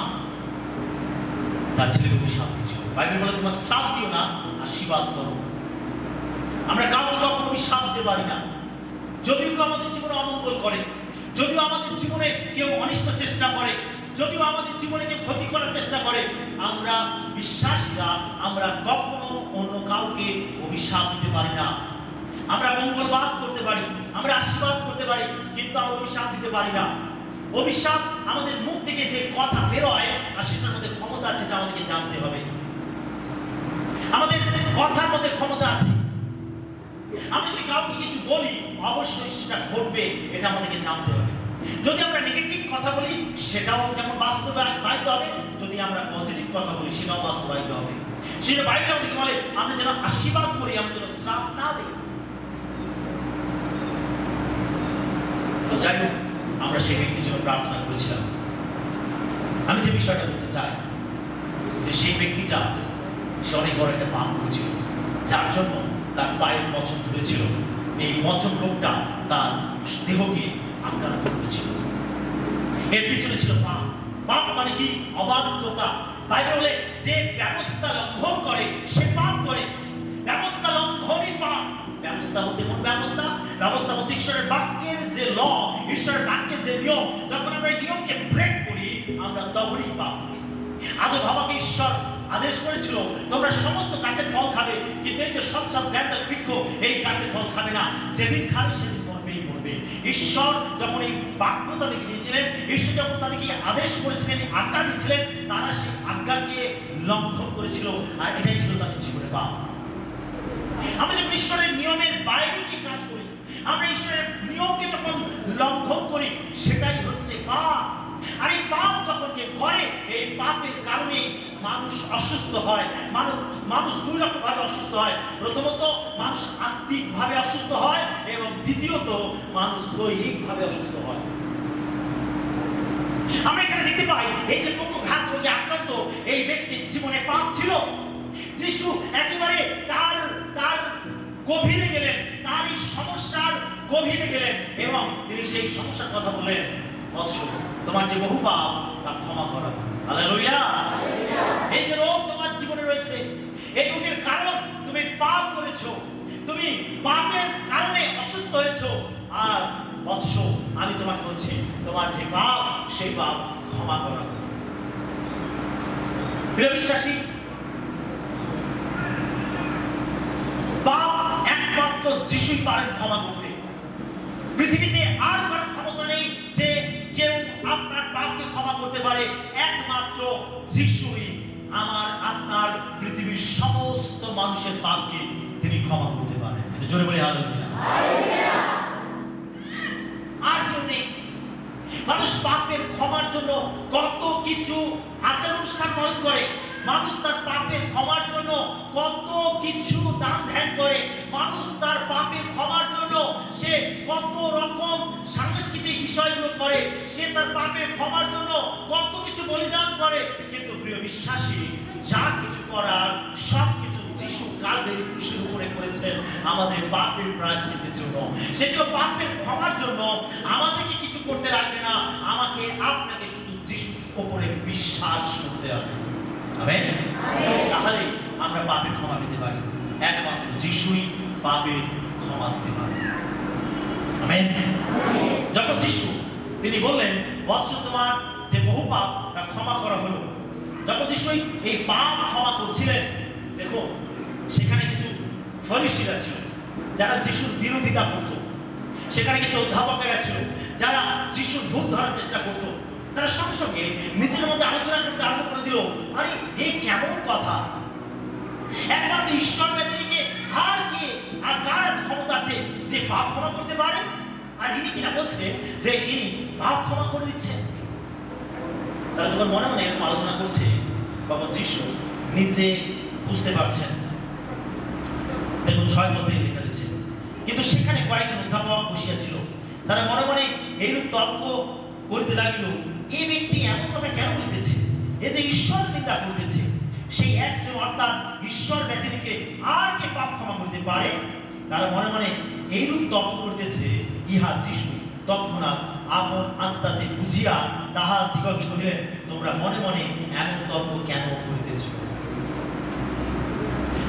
তার ছেলেকে অভিশাপ দিয়েছিল। বাইবেল বলে, তোমার শ্রাপ দিও না, আশীর্বাদ করো। আমরা কাউকে কখনো অভিশাপ দিতে পারি না। যদিও কেউ আমাদের জীবনে অমঙ্গল করে, যদিও আমাদের জীবনে কেউ অনিষ্ট চেষ্টা করে, যদিও আমাদের জীবনে কেউ ক্ষতি করার চেষ্টা করে, আমরা বিশ্বাসীরা আমরা কখনো অন্য কাউকে অভিশাপ দিতে পারি না। আমরা মঙ্গলবাদ করতে পারি, আমরা আশীর্বাদ করতে পারি, কিন্তু আমরা অভিশাপ দিতে পারি না। অভিশাপ আমাদের মুখ থেকে যে কথা বেরোয়, আর সেটার মধ্যে ক্ষমতা আছে, এটা আমাদেরকে জানতে হবে। আমাদের কথার মধ্যে ক্ষমতা আছে। আমি যদি কাউকে কিছু বলি, অবশ্যই সেটা ঘটবে, এটা আমাদেরকে জানতে হবে। যদি আমরা নেগেটিভ কথা বলি, সেটাও যেমন বাস্তবায়িত হবে, যদি আমরা পজিটিভ কথা বলি, সেটাও বাস্তবায়িত হবে। সেটা বাইবেল আমাদেরকে বলে, আমরা যেন আশীর্বাদ করি, আমরা যেন শ্রাপ না দিই। তো যাই হোক, আমরা সেই ব্যক্তির জন্য প্রার্থনা করেছিলাম। আমি যে বিষয়টা বলতে চাই, যে সেই ব্যক্তিটা, সে অনেক বড় একটা পাপ করেছিল, যার জন্য তার পায়ের পচন ধরেছিল। এই পচন রোগটা তার দেহকে আক্রান্ত করেছিল। এর পিছনে ছিল পাপ। পাপ মানে কি? অবাধ্যতা। বাইবেল বলে, যে ব্যবস্থা লঙ্ঘন করে সে পাপ করে। ব্যবস্থা লঙ্ঘনই পাপ। ব্যবস্থা বলতে কোন ব্যবস্থা? ব্যবস্থা বলতে ঈশ্বরের বাক্যের যে ল, ঈশ্বরের বাক্যের যে নিয়ম। যখন আমরা এই নিয়মকে ব্রেক করি, আমরা তখনই পাপ করি। আদম হাওয়াকে ঈশ্বর আদেশ করেছিল, তোমরা সমস্ত গাছের ফল খাবে, কিন্তু এই যে সব জ্ঞানের বৃক্ষ, এই গাছের ফল খাবে না, যেদিন খাবে সেদিন মরবেই মরবে। ঈশ্বর যখন এই বাক্য তাদেরকে দিয়েছিলেন, ঈশ্বর যখন তাদেরকে আদেশ করেছিলেন, আজ্ঞা দিয়েছিলেন, তারা সেই আজ্ঞাকে লঙ্ঘন করেছিল, আর এটাই ছিল তাদের জীবনে পাপ। আমরা যখন ঈশ্বরের নিয়মের বাইরে গিয়ে কাজ করি, আমরা ঈশ্বরের নিয়মকে যখন লঙ্ঘন করি, সেটাই হচ্ছে পাপ। আর এই পাপ যখন কেউ করে, এই পাপের কারণে মানুষ অসুস্থ হয়। মানুষ দুই রকম ভাবে অসুস্থ হয়। প্রথমত, মানুষ আত্মিক ভাবে অসুস্থ হয়, এবং দ্বিতীয়ত, মানুষ দৈহিক ভাবে অসুস্থ হয়। আমরা এখানে দেখতে পাই, এই যে পক্ষঘাত রোগে আক্রান্ত এই ব্যক্তির জীবনে পাপ ছিল। যিশু একেবারে তার গভীরে গেলেন, তার এই সমস্যার গভীরে গেলেন এবং তিনি সেই সমস্যার কথা বললেন, বৎস, তোমার যে বহু পাপ তা ক্ষমা করা। হালেলুয়া। এই যে রোগ তোমার জীবনে রয়েছে, এই রোগের কারণ তুমি পাপ করেছো, তুমি পাপের কারণে অসুস্থ হয়েছো, আর বৎস, আমি তোমাকে বলছি, তোমার যে পাপ সেই পাপ ক্ষমা করা। প্রিয় বিশ্বাসী, পাপ একমাত্র যিশুই পারেন ক্ষমা করতে। পৃথিবীতে আর কারো ক্ষমতা নেই যে কেউ আপনার পাপকে ক্ষমা করতে পারে। একমাত্র যিশুই আমার আপনার পৃথিবীর সমস্ত মানুষের পাপকে তিনি ক্ষমা করতে পারেন। এটা জোরে বলি হালেলুয়া। আর কেউ নেই। মানুষ পাপের ক্ষমার জন্য কত কিছু আচার অনুষ্ঠান পালন করে, মানুষ তার পাপের ক্ষমার জন্য কত কিছু দান ধ্যান করে, মানুষ তার পাপের ক্ষমার জন্য সে কত রকম সাংস্কৃতিক বিষয়গুলো করে, সে তার পাপের ক্ষমার জন্য কত কিছু বলিদান করে। কিন্তু প্রিয় বিশ্বাসী, যা কিছু করার সব কিছু যিশু কালভারি ক্রুশের উপরে করেছেন আমাদের পাপের প্রায়শ্চিত্তের জন্য। সেজন্য পাপের ক্ষমার জন্য আমাদেরকে কিছু করতে লাগবে না, আমাকে আপনাকে শুধু যিশুর উপরে বিশ্বাস করতে হবে। আমেন। তাহলে আমরা পাপের ক্ষমা পেতে পারি। একমাত্র যিশুই পাপের ক্ষমা দিতে পারে। আমেন। যখন যিশু তিনি বললেন, বৎস, তোমার যে বহু পাপ তা ক্ষমা করা হলো, যখন যিশু এই পাপ ক্ষমা করছিলেন, দেখো সেখানে কিছু ফরিসিরা ছিল যারা যিশুর বিরোধিতা করত, সেখানে কিছু অধ্যাপকেরা ছিল যারা যিশুর ভুল ধরার চেষ্টা করত। তারা সঙ্গে সঙ্গে নিজের মধ্যে আলোচনা করতে আরম্ভ করে দিল, আরে এই কেমন কথা, একমাত্র ঈশ্বর ব্যতিরেকে আর কে আর কার এত ক্ষমতা আছে যে পাপ ক্ষমা করতে পারে? আর ইনি কিনা বলছে যে ইনি পাপ ক্ষমা করে দিচ্ছেন। তারা যখন মনে মনে এরকম আলোচনা করছে, তখন যিশু নিজে বুঝতে পারছেন। দেখুন 6 পদে লেখা রয়েছে, কিন্তু সেখানে কয়েকজন অধ্যাপক বসিয়া ছিল, তারা মনে মনে এইরূপ তর্ক করিতে লাগিল, এই ব্যক্তি এমন কথা কেন বলিতেছে? এ যে ঈশ্বর নিন্দা করিতেছে, সেই একজন অর্থাৎ ঈশ্বর ব্যতিরেকে আর কে পাপ ক্ষমা করিতে পারে? তারা মনে মনে এইরূপ তর্ক করিতেছে, ইহা যিশু তৎক্ষণাৎ আপন আত্মাতে বুঝিয়া তাহার দিগকে কহিলেন, তোমরা মনে মনে এমন তর্ক কেন করিতেছ?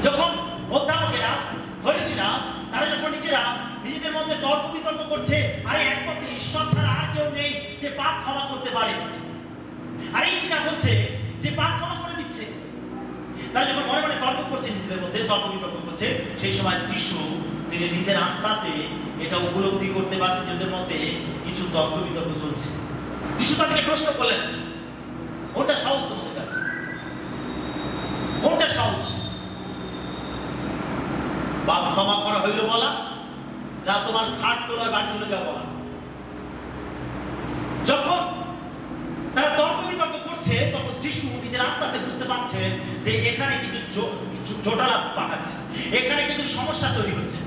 যখন অধ্যাপকেরা, ফরিসিরা, তারা যখন নিজেদের মধ্যে তর্ক বিতর্ক করছে, আরে একমাত্র ঈশ্বর ছাড়া আর কেউ নেই যে পাপ ক্ষমা করতে পারে, আর এই কিনা বলছে যে পাপ ক্ষমা করে দিচ্ছে, তারা যখন মনে মনে তর্ক করছে, নিজেদের মধ্যে তর্ক বিতর্ক করছে, সেই সময় যিশু তিনি নিজের আত্মাতে এটা উপলব্ধি করতে পারছে যে ওদের মধ্যে কিছু তর্ক বিতর্ক চলছে। যিশু তাদেরকে প্রশ্ন করলেন, কোনটা সহজ তোমাদের কাছে? কোনটা সহজ? পাপ ক্ষমা করা হইল বলা, না তোমার খাট তোলার বাড়ি চলে যাওয়া বলা? যখন তারা তর্ক বিতর্ক করছে, তখন যিশু নিজের আত্মাতে বুঝতে পারছেন যে এখানে কিছু জটিলতা পাকাচ্ছে, এখানে কিছু সমস্যা তৈরি হচ্ছে।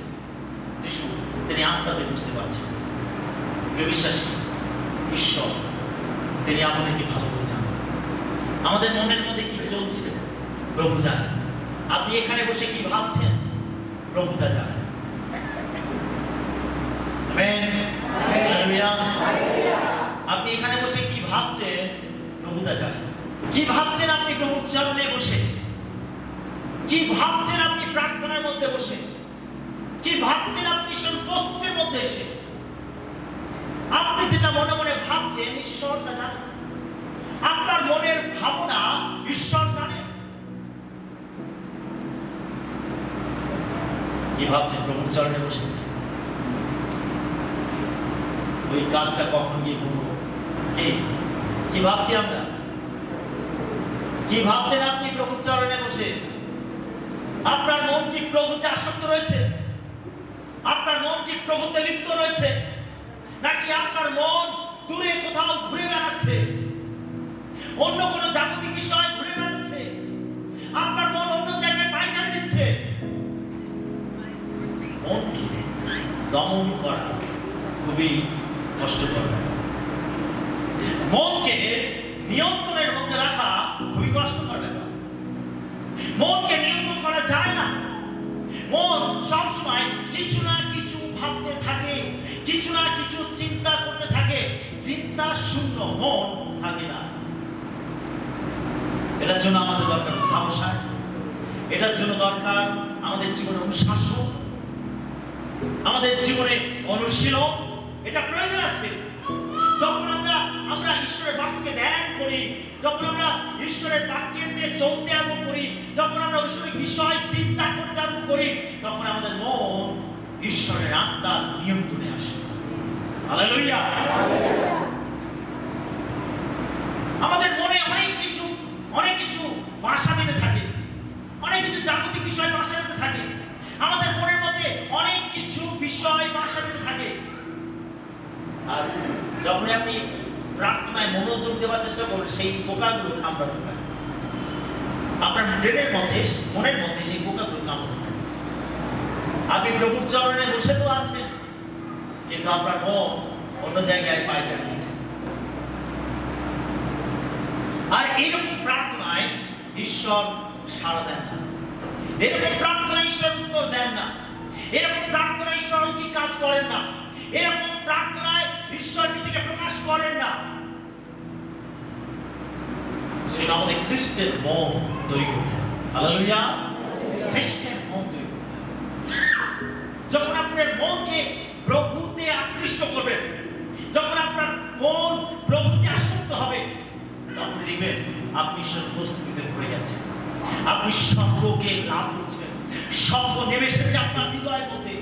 যিশু তিনি আত্মাতে বুঝতে পারছেন। প্রিয় বিশ্বাসী, ঈশ্বর তিনি আমাদেরকে ভালো করে জানেন, আমাদের মনের মধ্যে কি চলছে প্রভু জানেন। আপনি এখানে বসে কি ভাবছেন প্রভু তা জানেন। আমেন। হালেলুয়া। আপনি এখানে বসে কি ভাবছেন প্রভু তা জানেন। কি ভাবছেন আপনি প্রভুর চরণে বসে? কি ভাবছেন আপনি প্রার্থনার মধ্যে বসে? কি ভাবছেন আপনি ঈশ্বর উপস্থিতির মধ্যে এসে? আপনি যেটা মনে মনে ভাবছেন ঈশ্বর তা জানেন। আপনার মনের ভাবনা ঈশ্বর জানেন। কি ভাবছেন প্রভুর চরণে বসে? ওই কাজটা কখন গিয়ে করবো? কি ভাবছি আমরা? কি ভাবছেন আপনি প্রভুর চরণে বসে? আপনার মন কি প্রভুতে আসক্ত রয়েছে? আপনার মন কি প্রভুতে লিপ্ত রয়েছে? নাকি আপনার মন দূরে কোথাও ঘুরে বেড়াচ্ছে, অন্য কোনো জাগতিক বিষয় ঘুরে বেড়াচ্ছে? আপনার মন অন্য জায়গায় পায়চারি দিচ্ছে। মনকে দমন করা খুবই কষ্টকর। মনকে নিয়ন্ত্রণের মধ্যে রাখা খুবই কষ্টকর ব্যাপার। মনকে নিয়ন্ত্রণ করা যায় না। মন সবসময় কিছু না কিছু ভাবতে থাকে, কিছু না কিছু চিন্তা করতে থাকে। চিন্তা শূন্য মন থাকে না। এটার জন্য আমাদের দরকার অবসাদ, এটার জন্য দরকার আমাদের জীবনে অনুশাসন, আমাদের জীবনে অনুশীলন। এটা প্রয়োজন আছে। যখন আমরা ঈশ্বরের বাক্যকে ধ্যান করি, যখন আমরা ঈশ্বরের বাক্যে চলতে আরম্ভ করি, যখন আমরা ঐশ্বরিক বিষয় চিন্তা করতে আরম্ভ করি, তখন আমাদের মন ঈশ্বরের আত্মার নিয়ন্ত্রণে আসে। হালেলুয়া। আমাদের মনে অনেক কিছু বাসা বেঁধে থাকে, অনেক কিছু জাগতিক বিষয় বাসা বেঁধে থাকে। আমাদের মনের মধ্যে অনেক কিছু বিষয় বাসা বেঁধে থাকে। আর যখন আপনি প্রার্থনায় মনোযোগ দেওয়ার চেষ্টা করবেন, সেই পোকাগুলো কামড়াতে পারে আপনার ব্রেনের মধ্যে, মনের মধ্যে সেই পোকাগুলো কামড়াতে পারে। আপনি প্রভুর চরণে বসে তো আছেন, কিন্তু আপনার মন অন্য জায়গায় পায়চারি দিচ্ছে। আর এইরকম প্রার্থনায় ঈশ্বর সাড়া দেন না, এরকম প্রার্থনায় ঈশ্বর উত্তর দেন না, এরকম প্রার্থনায় ঈশ্বর কি কাজ করেন না, এরকম প্রার্থনায় ঈশ্বর নিজেকে প্রকাশ করেন না। সেটা আমাদের খ্রিস্টের মন তৈরি করতে হবে। হালেলুয়া। খ্রিস্টের মন তৈরি করতে হবে। যখন আপনার মনকে প্রভুতে আকৃষ্ট করবেন, যখন আপনার মন প্রভুতে আসক্ত হবে, তখন দেখবেন আপনি ঈশ্বরের উপস্থিতিতে পড়ে গেছেন, আপনি স্বর্গকে লাভ করছেন। স্বর্গ নেমে এসেছে আপনার হৃদয়ের মধ্যে,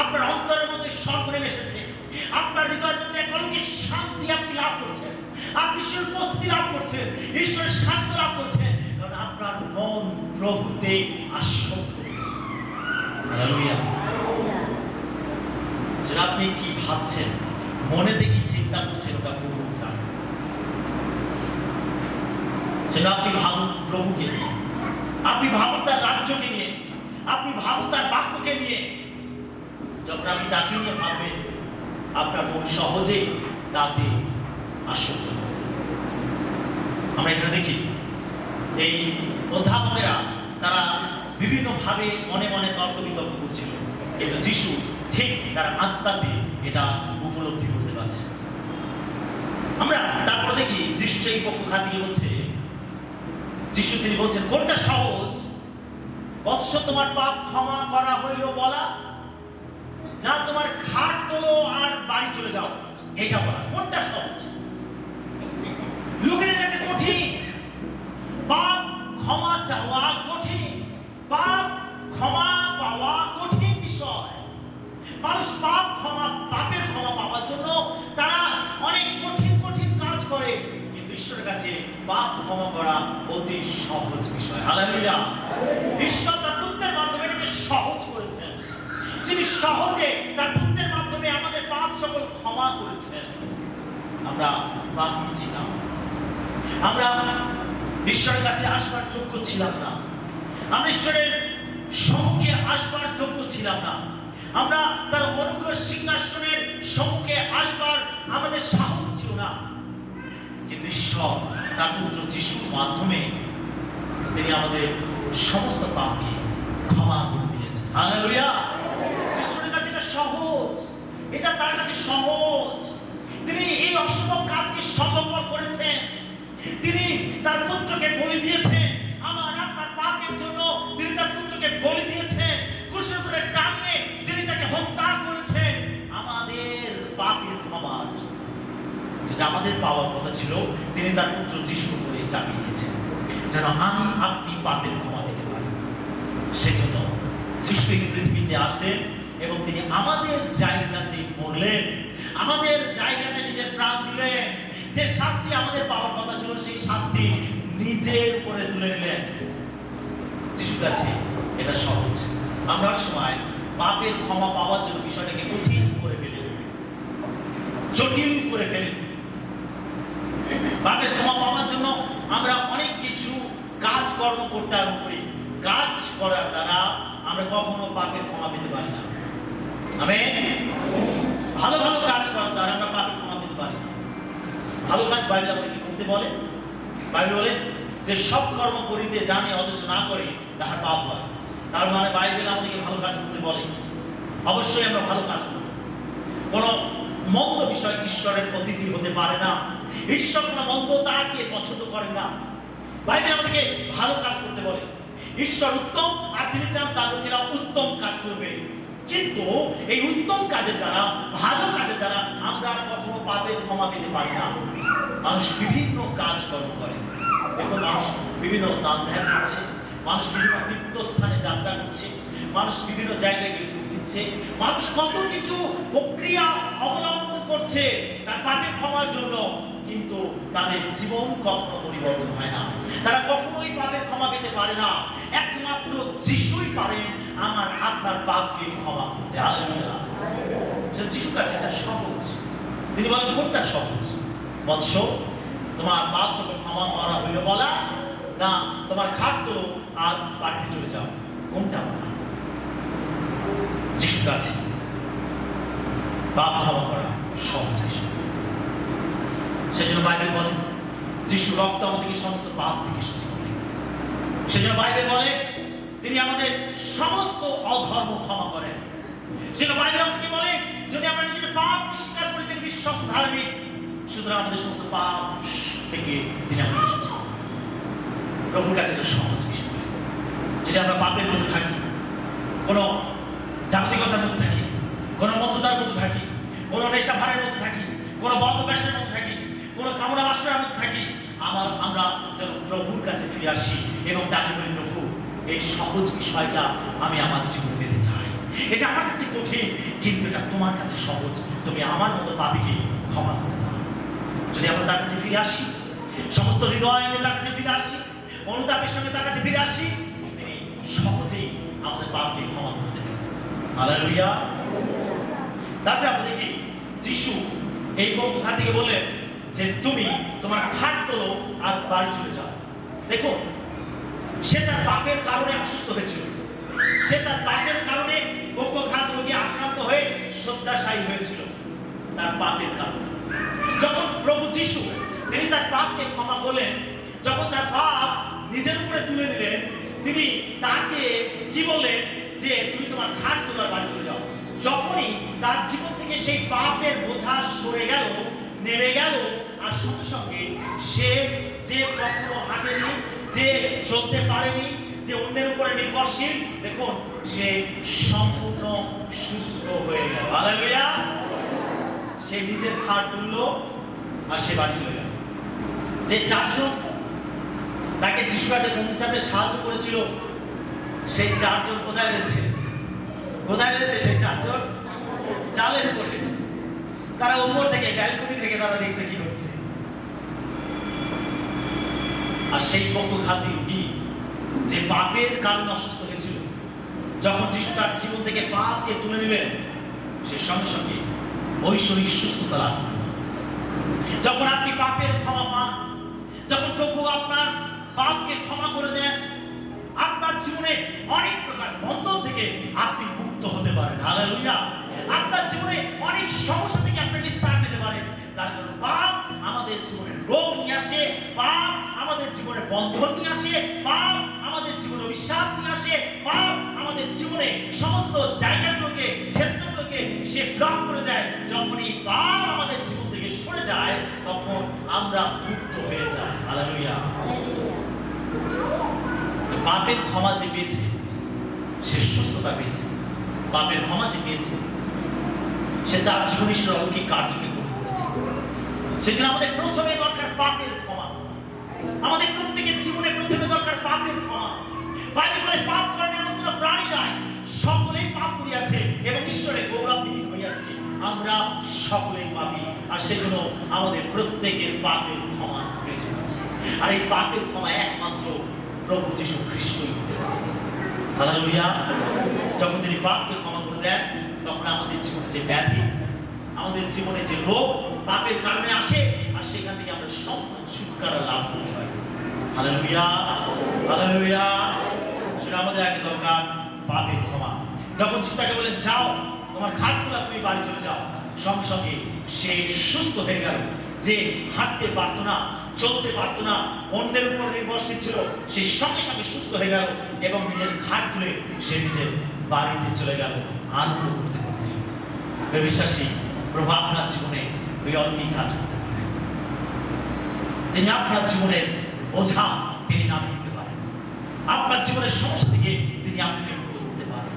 আপনার অন্তরের মধ্যে স্বর্গ নেমে এসেছে। আপনার হৃদয়ের মধ্যে এক অলৌকিক শান্তি আপনি লাভ করছেন, আপনি ঈশ্বরের উপস্থিতি লাভ করছেন, ঈশ্বরের শান্ত লাভ করছেন, কারণ আপনার মন প্রভুতে আসক্ত হয়েছে। হালেলুয়া। যেন আপনি কি ভাবছেন, মনেতে কি চিন্তা করছেন, ওটা প্রভু জানেন। যেন আপনি ভাবুন প্রভুকে নিয়ে, আপনি ভাবুন তার রাজ্যকে নিয়ে, আপনি ভাবুন তার বাক্যকে নিয়ে। যখন আপনি তাকে নিয়ে ভাববেন, আপনার মন সহজেই তাতে আসক্ত হবে। আমরা এখানে দেখি এই অধ্যাপকেরা তারা বিভিন্ন ভাবে মনে মনে তর্ক বিতর্ক করছিল, কিন্তু যিশু ঠিক তার আত্মাতে এটা উপলব্ধি করতে পারছে। আমরা তারপরে দেখি যিশু সেই পক্ষঘাত থেকে বলছে, যিশু তিনি বলছেন কোনটা সহজ, বৎস তোমার পাপ ক্ষমা করা হইল বলা, না তোমার খাট তোলো আর বাড়ি চলে যাও, এটা বলা কোনটা সহজ? লোকের কাছে কঠিন, পাপ ক্ষমা চাওয়া কঠিন, পাপ ক্ষমা পাওয়া কঠিন বিষয়। মানুষ পাপের ক্ষমা পাওয়ার জন্য তারা অনেক কঠিন কঠিন কাজ করে, কিন্তু ঈশ্বরের কাছে পাপ ক্ষমা করা অতি সহজ বিষয়। হালেলুয়া। ঈশ্বর তার পুত্রের মাধ্যমে এটাকে সহজ করেছেন। তিনি সহজে তার পুত্রের মাধ্যমে আমাদের পাপ সকল ক্ষমা করেছেন। আমরা পাপী ছিলাম, আমরা ঈশ্বরের কাছে আসবার যোগ্য ছিলাম না, আমরা ঈশ্বরের সম্মুখে আসবার যোগ্য ছিলাম না, আমরা তার অনুগ্রহ সিংহাসনের সম্মুখে আসবার আমাদের সাহস ছিল না। কিন্তু ঈশ্বর তার পুত্র যিশুর মাধ্যমে তিনি আমাদের সমস্ত পাপকে ক্ষমা করে দিয়েছেন। হালেলুয়া। ঈশ্বরের কাছে এটা সহজ, এটা তার কাছে সহজ। তিনি এই অসম্ভব কাজকে সম্ভবপর করেছেন। তিনি তার পুত্রকে বলি দিয়েছেন, আমার আপনার পাপের জন্য তিনি তার পুত্রকে বলি দিয়েছেন, ক্রুশের উপরে টাঙিয়ে তিনি তাকে হত্যা করেছেন আমাদের পাপের ক্ষমার জন্য। যেটা আমাদের পাওয়ার কথা ছিল তিনি তার পুত্র যিশুর উপরে চাপিয়ে দিয়েছেন, যেন আমি আপনি পাপের ক্ষমা পেতে পারি। সেজন্য যিশু এই পৃথিবীতে আসলেন এবং তিনি আমাদের জায়গাতে মরলেন, আমাদের জায়গাতে নিজের প্রাণ দিলেন। যে শাস্তি আমাদের পাওয়ার কথা ছিল সেই শাস্তি নিজের উপরে তুলে নিলেন। যিশুর কাছে এটা সহজ। আমরা এক সময় পাপের ক্ষমা পাওয়ার জন্য বিষয়টাকে কঠিন করে ফেলি, জটিল করে ফেলি। পাপের ক্ষমা পাওয়ার জন্য আমরা অনেক কিছু কাজকর্ম করতে আরম্ভ করি। কাজ করার দ্বারা আমরা কখনো পাপের ক্ষমা পেতে পারি না। আমেন। ভালো ভালো কাজ করার দ্বারা আমরা পাপের ক্ষমা পেতে পারি না। ভালো কাজ বাইবেল আমাদের কি করতে বলে? বাইবেল বলে যে সব কর্ম করিতে জানে অথচ না করে তাহার পাপ হয়। তার মানে বাইবেল আমাদেরকে ভালো কাজ করতে বলে। অবশ্যই আমরা ভালো কাজ করব। কোনো মন্দ বিষয় ঈশ্বরের অতিথি হতে পারে না। ঈশ্বর কোনো মন্দতাকে পছন্দ করেন না। বাইবেল আমাদেরকে ভালো কাজ করতে বলে। ঈশ্বর উত্তম, আর তিনি চান তার লোকেরা উত্তম কাজ করবে। কিন্তু এই উত্তম কাজের দ্বারা, ভালো কাজের দ্বারা আমরা কখনো পাপের ক্ষমা পেতে পারি না। মানুষ বিভিন্ন কাজকর্ম করে। দেখুন, মানুষ বিভিন্ন দান ধ্যান করছে, মানুষ বিভিন্ন তীর্থস্থানে যাত্রা করছে, মানুষ বিভিন্ন জায়গায় গিয়ে ডুব দিচ্ছে, মানুষ কত কিছু প্রক্রিয়া অবলম্বন করছে তার পাপের ক্ষমার জন্য, কিন্তু তাদের জীবন কখনো পরিবর্তন হয় না। তারা কখনোই পাপের ক্ষমা পেতে পারে না। একমাত্র যিশুই পারেন আমার আপনার পাপকে ক্ষমা করতে। হালেলুয়া। যিশুর কাছে এটা সহজ। তিনি বলেন, কোনটা সহজ? বৎস, তোমার পাপ যখন ক্ষমা করা হইল বলা, না তোমার খাদ্য আর বাড়িতে চলে যাও? কোনটা বলা? যিশুর কাছে পাপ ক্ষমা করা সহজ বিষয়। সেজন্য বাইবেল বলে যিশুর রক্ত আমাদেরকে সমস্ত পাপ থেকে শুচি করে। সেজন্য বাইবেল বলে তিনি আমাদের সমস্ত অধর্ম ক্ষমা করেন। সেজন্য বাইবেল আমাদেরকে বলে যদি আমরা নিজেদের পাপকে স্বীকার করি তিনি বিশ্বস্ত ধার্মিক, সুতরাং আমাদের সমস্ত পাপ থেকে তিনি আমাদের শুচি করেন। প্রভুর কাছে একটা সহজ বিষয়। যদি আমরা পাপের মধ্যে থাকি, কোনো জাগতিকতার মধ্যে থাকি, কোনো মন্দতার মধ্যে থাকি, কোনো নেশা ভারের মধ্যে থাকি, কোনো বদ্ধব্যাসের মধ্যে থাকি, কোনো কামনা বাসনার মধ্যে থাকি, আমরা যেন প্রভুর কাছে ফিরে আসি এবং তাকে বলি, প্রভু এই সহজ বিষয়টা আমি আমার জীবনে পেতে চাই। এটা আমার কাছে কঠিন, কিন্তু এটা তোমার কাছে সহজ। তুমি আমার মতো পাপীকে ক্ষমা করে দাও। যদি আমরা তার কাছে ফিরে আসি, সমস্ত হৃদয় নিয়ে তার কাছে ফিরে আসি, অনুতাপের সঙ্গে তার কাছে ফিরে আসি, তিনি সহজেই আমাদের পাপকে ক্ষমা করে দেবেন। হালেলুয়া। তারপরে আমরা দেখি যিশু এই পক্ষার থেকে বললেন যে তুমি তোমার খাট তোলো আর বাড়ি চলে যাও। দেখুন, সে তার পাপের কারণে অসুস্থ হয়েছিল। সে তার পাপের কারণে পক্ষঘাত রোগে আক্রান্ত হয়ে শয্যাশায়ী হয়েছিল, তার পাপের কারণে। যখন প্রভু যিশু তিনি তার পাপকে ক্ষমা করলেন, যখন তার পাপ নিজের উপরে তুলে নিলেন, তিনি তাকে কি বললেন যে তুমি তোমার খাট তোলো আর বাড়ি চলে যাও। যখনই তার জীবন থেকে সেই পাপের বোঝা সরে গেল, নেমে গেল, আর সঙ্গে সঙ্গে সে যে কখনো হাঁটেনি, যে চলতে পারেনি, যে অন্যের উপরে নির্ভরশীল, দেখুন সে সম্পূর্ণ সুস্থ হয়ে গেল। হালেলুয়া। সে নিজের খাট তুললো আর সে বাড়ি চলে গেল। যে চারজন তাকে যিশুর কাছে পৌঁছাতে সাহায্য করেছিল, সেই চারজন কোথায় রয়েছে? কোথায় রয়েছে সেই চারজন? চালের উপরে। তারা উপর থেকে, ব্যালকনি থেকে তারা দেখছে কি হচ্ছে। আর সেই পক্ষঘাতী রোগী যে পাপের কারণে অসুস্থ হয়েছিল, যখন যিশু তার জীবন থেকে পাপকে তুলে নিলেন, সে সঙ্গে সঙ্গে ঐশ্বরিক সুস্থতা লাভ করল। যখন আপনি পাপের ক্ষমা পান, যখন প্রভু আপনার পাপকে ক্ষমা করে দেন, আপনার জীবনে অনেক প্রকার বন্ধন থেকে আপনি মুক্ত হতে পারেন। হালেলুয়া। আপনার জীবনে অনেক সমস্যা থেকে আপনি নিস্তার পেতে পারেন। তার কারণ পাপ আমাদের জীবনে রোগ নিয়ে আসে, পাপ আমাদের জীবনে বন্ধন নিয়ে আসে, পাপ আমাদের জীবনে অভিশাপ নিয়ে আসে, পাপ আমাদের জীবনে সমস্ত জায়গাগুলোকে, ক্ষেত্রগুলোকে সে ব্লক করে দেয়। যখন এই পাপ আমাদের জীবন থেকে সরে যায়, তখন আমরা মুক্ত হয়ে যাই। হালেলুয়া। পাপের ক্ষমা যে পেয়েছে সে সুস্থতা পেয়েছে। পাপের ক্ষমা যে পেয়েছে সে তার জীবনে অলৌকিক কার্যকে গ্রহণ করেছে। সেজন্য আমাদের প্রথমে দরকার পাপের ক্ষমা। আমাদের প্রত্যেকের জীবনে প্রথমে দরকার পাপের ক্ষমা। বাইবেল বলে পাপ করে এমন কোনো প্রাণী নাই, সকলেই পাপ করিয়াছে এবং ঈশ্বরের গৌরবহীন হইয়াছে। আমরা সকলেই পাপী, আর সেজন্য আমাদের প্রত্যেকের পাপের ক্ষমা প্রয়োজন আছে। আর এই পাপের ক্ষমা একমাত্র প্রভু যীশু খ্রিস্টই দিতে পারেন। হালেলুয়া। যখন তিনি পাপকে ক্ষমা করে দেন, তখন আমাদের জীবনে যে ব্যাধি, আমাদের জীবনে যে রোগ পাপের কারণে আসে, আর সেখান থেকে আমরা সম্পূর্ণ ছুটকারা লাভ করতে পারি। হালেলুয়া। হালেলুয়া। সেটা আমাদের আগে দরকার পাপের ক্ষমা। যখন সীতাকে বলেন যাও তোমার খাট তোলা, তুমি বাড়ি চলে যাও, সঙ্গে সঙ্গে সে সুস্থ হয়ে গেল। যে হাঁটতে পারতো না, চলতে পারতো না, অন্যের উপর নির্ভরশীল ছিল, সে সঙ্গে সঙ্গে সুস্থ হয়ে গেল এবং নিজের ঘাট তুলে সে নিজের বাড়িতে চলে গেল আনন্দ করতে করতে। বিশ্বাসী, প্রভু আপনার জীবনে ওই অলৌকিক কাজ করতে পারেন। তিনি আপনার জীবনের বোঝা তিনি নামিয়ে দিতে পারেন, আপনার জীবনের সমস্যা থেকে তিনি আপনাকে মুক্ত করতে পারেন।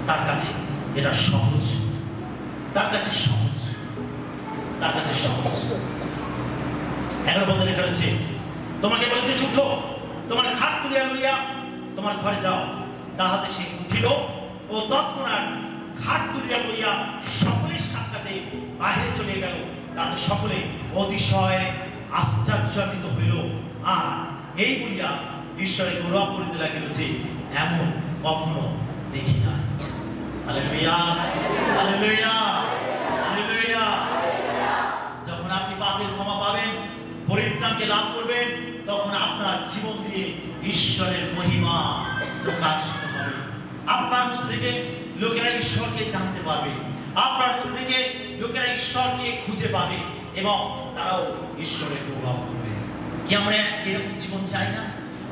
তার কাছে এটা সহজ, তার কাছে সহজ, তার কাছে সহজ। এখন বলতে লেখা রয়েছে, তোমাকে বলে দিয়েছে উঠো, তোমার খাট তুলিয়া লইয়া তোমার ঘরে যাও। তাহাতে সে উঠিল ও তৎক্ষণাৎ খাট তুলিয়া লইয়া সকলের সাক্ষাতে বাহিরে চলে গেল। তাদের সকলে অতিশয় আশ্চর্যান্বিত হইল, আর এই বলিয়া ঈশ্বরের গৌরব করিতে লাগিল যে এমন কখনো দেখি না। Hallelujah, hallelujah, hallelujah. যখন আপনি পাপের ক্ষমা পাবেন, পরিত্রাণকে লাভ করবেন, তখন আপনার জীবন দিয়ে ঈশ্বরের মহিমা প্রকাশিত হবে। আপনার মধ্যে থেকে লোকেরা ঈশ্বরকে জানতে পারবে, আপনার মধ্যে থেকে লোকেরা ঈশ্বরকে খুঁজে পাবে এবং তারাও ঈশ্বরের গৌরব করবে। কি আমরা এরকম জীবন চাই না?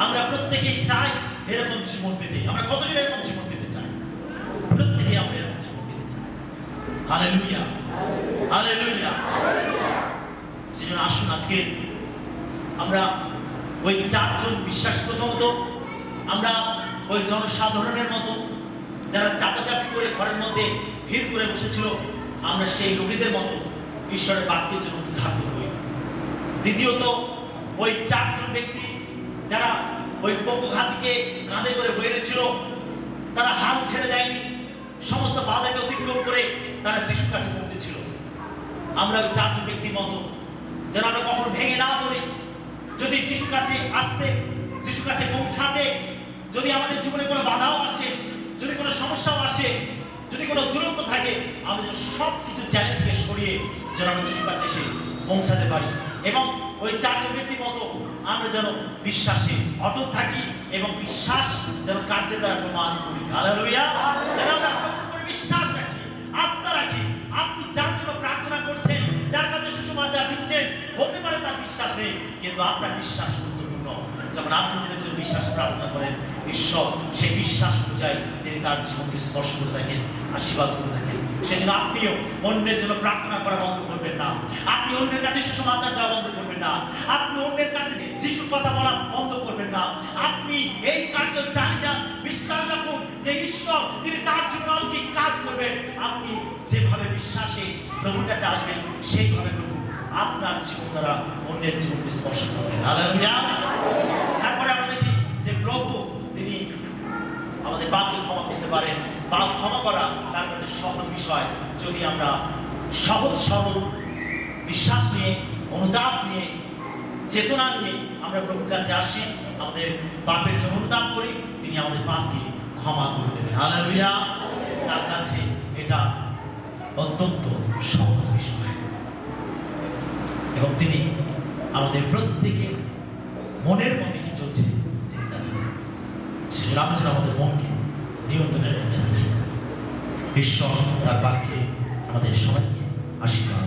আমরা প্রত্যেকেই চাই এরকম জীবন পেতে। আমরা কতজন এরকম জীবন পেতে চাই? প্রত্যেকেই আমরা এরকম জীবন পেতে চাই। Hallelujah, hallelujah. সেজন্য আসুন আজকে আমরা ওই চারজন বিশ্বাস, প্রথমত আমরা ওই জনসাধারণের মতো যারা চাপাচাপি করে ঘরের মধ্যে ভিড় করে বসেছিল, আমরা সেই লোকেদের মতো ঈশ্বরের বাক্যের জন্য উদ্ধারিত হই। দ্বিতীয়ত ওই চারজন ব্যক্তি যারা ওই পক্ষঘাতীকে কাঁধে করে বয়ে এনেছিল, তারা হাল ছেড়ে দেয়নি, সমস্ত বাধাকে অতিক্রম করে তারা যিশুর কাছে পৌঁছেছিল। আমরা ওই চারজন ব্যক্তির মতো যেন আমরা কখনো ভেঙে না পড়ি। যদি যিশুর কাছে আসতে, যিশুর কাছে পৌঁছাতে যদি আমাদের জীবনে কোনো বাধাও আসে, যদি কোনো সমস্যাও আসে, যদি কোনো দূরত্ব থাকে, আমরা যেন সব কিছু চ্যালেঞ্জকে সরিয়ে যেন আমরা যিশুর কাছে এসে পৌঁছাতে পারি। এবং ওই চারজন ব্যক্তির মতো আমরা যেন বিশ্বাসে অটল থাকি এবং বিশ্বাস যেন কার্যের দ্বারা প্রমাণ করি। হালেলুয়া। যেন আমরা প্রভুর উপরে বিশ্বাস রাখি, আস্থা রাখি। আপনি যার জন্য প্রার্থনা করছেন, যার কাছে সুসমাচার দিচ্ছেন, হতে পারে তার বিশ্বাস নেই, কিন্তু আপনার বিশ্বাস গুরুত্বপূর্ণ। যখন আপনি অন্যের জন্য বিশ্বাস প্রার্থনা করেন, ঈশ্বর সেই বিশ্বাস অনুযায়ী তিনি তার জীবনকে স্পর্শ করে থাকেন, আশীর্বাদ করে থাকেন। সেজন্য আপনিও অন্যের জন্য প্রার্থনা করা বন্ধ করবেন না, আপনি অন্যের কাছে সুসমাচার দেওয়া বন্ধ করবেন না, আপনি অন্যের কাছে যিশুর কথা বলা বন্ধ করবেন না। আপনি এই কার্য চালিয়ে যান, বিশ্বাস রাখুন যে ঈশ্বর তিনি তার জন্য অলৌকিক কাজ করবেন। আপনি যেভাবে বিশ্বাসে প্রভুর কাছে আসবেন, সেইভাবে প্রভু আপনার জীবন দ্বারা অন্যের জীবনকে স্পর্শ করবেন। হালেলুয়া। তারপরে আমরা দেখি যে প্রভু তিনি আমাদের পাপকে ক্ষমা করতে পারেন। পাপ ক্ষমা করা তার কাছে সহজ বিষয়, যদি আমরা সহজ সরল বিশ্বাস নিয়ে, অনুতাপ নিয়ে, চেতনা নিয়ে আমরা প্রভুর কাছে আসি, আমাদের পাপের জন্য অনুতাপ করি, তিনি আমাদের পাপকে ক্ষমা করে দেবেন। হালেলুয়া। তার কাছে এটা অত্যন্ত সহজ বিষয় এবং তিনি আমাদের প্রত্যেকে মনের মধ্যে কি চলছে তিনি তা জানেন। সেজন্য আমরা যেন আমাদের মনকে নিয়ন্ত্রণের মধ্যে রাখি। ঈশ্বর তার বাক্যে আমাদের সবাইকে আশীর্বাদ।